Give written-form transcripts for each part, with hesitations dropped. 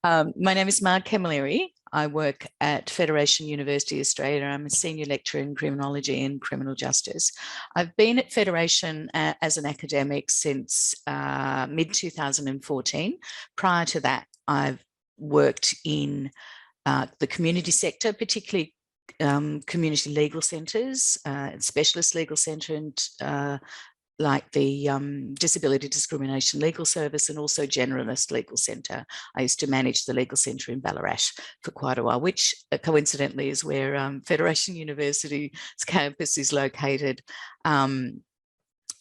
My name is Marg Camilleri. I work at Federation University Australia. I'm a senior lecturer in criminology and criminal justice. I've been at Federation as an academic since mid-2014. Prior to that, I've worked in the community sector, particularly community legal centres, specialist legal centre, and like the Disability Discrimination Legal Service, and also Generalist Legal Centre. I used to manage the legal centre in Ballarat for quite a while, which coincidentally is where Federation University's campus is located. I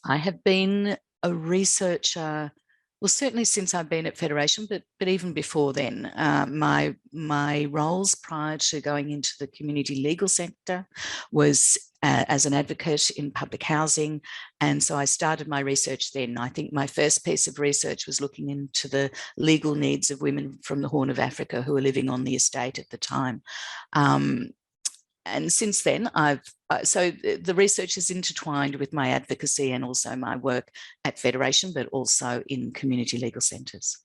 have been a researcher, well, certainly since I've been at Federation, but even before then. My roles prior to going into the community legal sector was as an advocate in public housing. And so I started my research then. I think my first piece of research was looking into the legal needs of women from the Horn of Africa who were living on the estate at the time. And since then, so the research is intertwined with my advocacy and also my work at Federation, but also in community legal centres.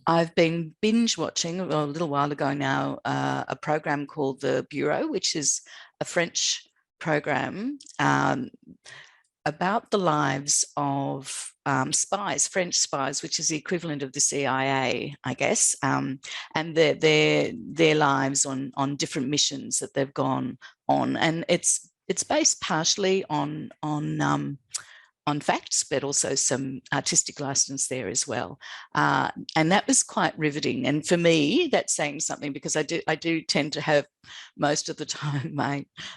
I've been binge watching, well, a little while ago now, a program called The Bureau, which is a French program about the lives of spies, French spies, which is the equivalent of the CIA, I guess, and their lives on different missions that they've gone on, and it's based partially on facts, but also some artistic license there as well. And that was quite riveting. And for me, that's saying something, because I do tend to have most of the time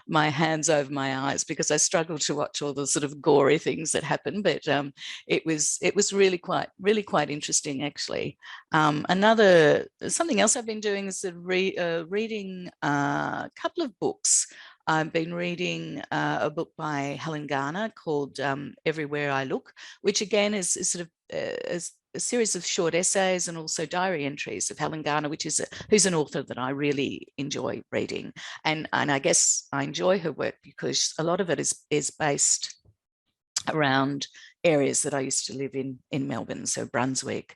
my hands over my eyes, because I struggle to watch all the sort of gory things that happen. But it was really quite interesting, actually. Something else I've been doing is reading a couple of books. I've been reading a book by Helen Garner called Everywhere I Look, which again is sort of a series of short essays and also diary entries of Helen Garner, who's an author that I really enjoy reading. And I guess I enjoy her work because a lot of it is based around areas that I used to live in Melbourne, so Brunswick,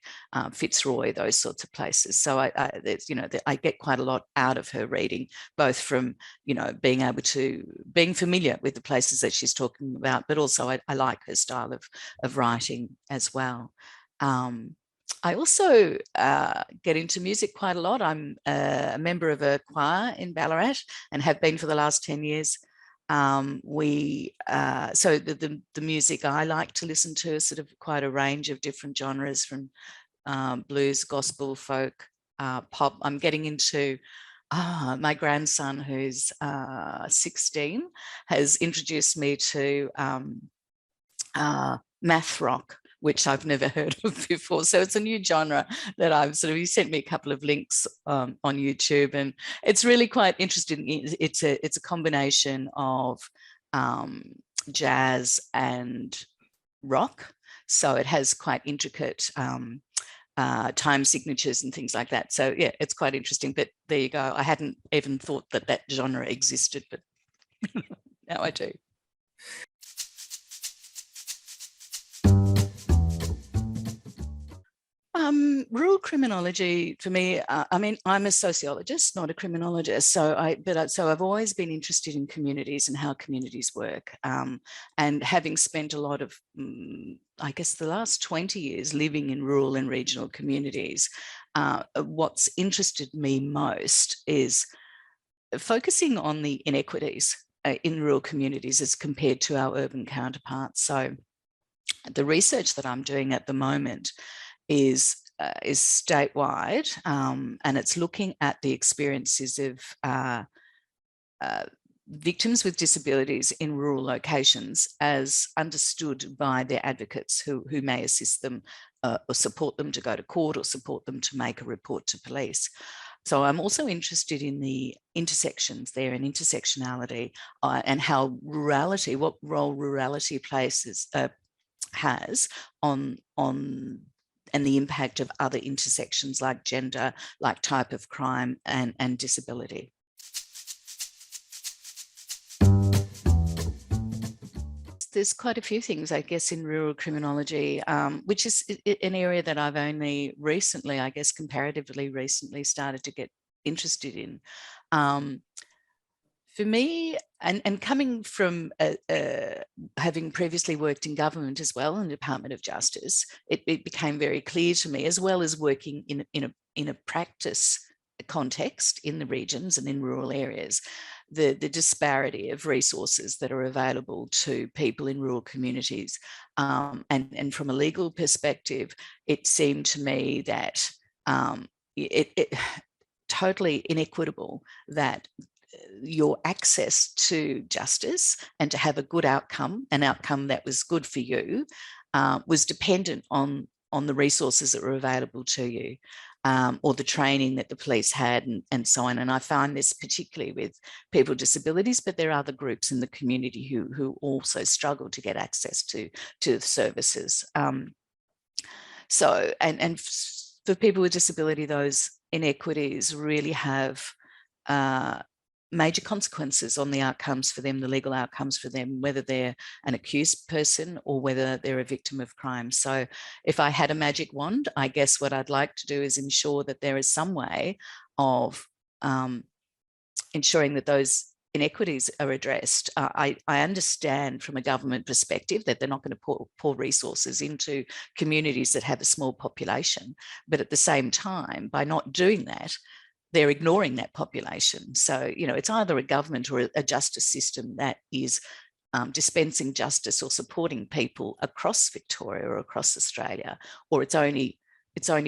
Fitzroy, those sorts of places. So I get quite a lot out of her reading, both from being familiar with the places that she's talking about, but also I like her style of writing as well. I also get into music quite a lot. I'm a member of a choir in Ballarat and have been for the last 10 years. So the music I like to listen to is sort of quite a range of different genres, from blues, gospel, folk, pop. I'm getting into my grandson, who's 16, has introduced me to math rock, which I've never heard of before. So it's a new genre that he sent me a couple of links on YouTube, and it's really quite interesting. It's a combination of jazz and rock. So it has quite intricate time signatures and things like that. So yeah, it's quite interesting, but there you go. I hadn't even thought that genre existed, but now I do. Rural criminology for me, I mean, I'm a sociologist, not a criminologist. So I've always been interested in communities and how communities work. And having spent a lot of, I guess, the last 20 years living in rural and regional communities, what's interested me most is focusing on the inequities in rural communities as compared to our urban counterparts. So the research that I'm doing at the moment is statewide, and it's looking at the experiences of victims with disabilities in rural locations as understood by their advocates who may assist them or support them to go to court or support them to make a report to police. So I'm also interested in the intersections there and intersectionality and how rurality, what role rurality has on and the impact of other intersections like gender, like type of crime and disability. there's quite a few things, I guess, in rural criminology, which is an area that I've only recently, I guess, comparatively recently started to get interested in. For me, and coming from having previously worked in government as well, in the Department of Justice, it became very clear to me, as well as working in a practice context in the regions and in rural areas, the disparity of resources that are available to people in rural communities. And from a legal perspective, it seemed to me that it totally inequitable that your access to justice and to have a good outcome, an outcome that was good for you, was dependent on the resources that were available to you, or the training that the police had, and so on. And I find this particularly with people with disabilities, but there are other groups in the community who also struggle to get access to the services. And for people with disability, those inequities really have major consequences on the outcomes for them, the legal outcomes for them, whether they're an accused person or whether they're a victim of crime. So if I had a magic wand, I guess what I'd like to do is ensure that there is some way of ensuring that those inequities are addressed. I understand from a government perspective that they're not going to pour resources into communities that have a small population, but at the same time, by not doing that, they're ignoring that population. So, it's either a government or a justice system that is dispensing justice or supporting people across Victoria or across Australia, or it's only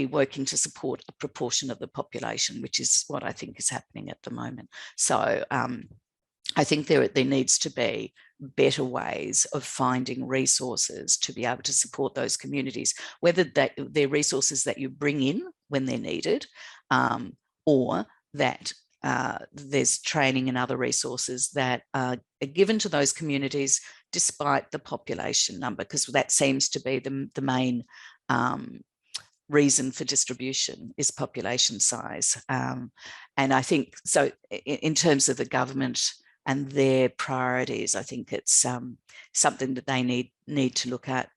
working to support a proportion of the population, which is what I think is happening at the moment. So I think there needs to be better ways of finding resources to be able to support those communities, whether they're resources that you bring in when they're needed, or that there's training and other resources that are given to those communities despite the population number, because that seems to be the main reason for distribution is population size. And I think, so in terms of the government and their priorities, I think it's something that they need to look at.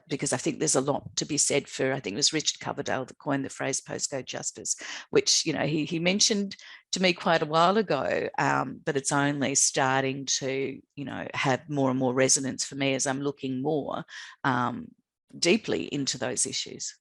Because I think there's a lot to be said for, I think it was Richard Coverdale that coined the phrase postcode justice, which, he mentioned to me quite a while ago, but it's only starting to, have more and more resonance for me as I'm looking more deeply into those issues.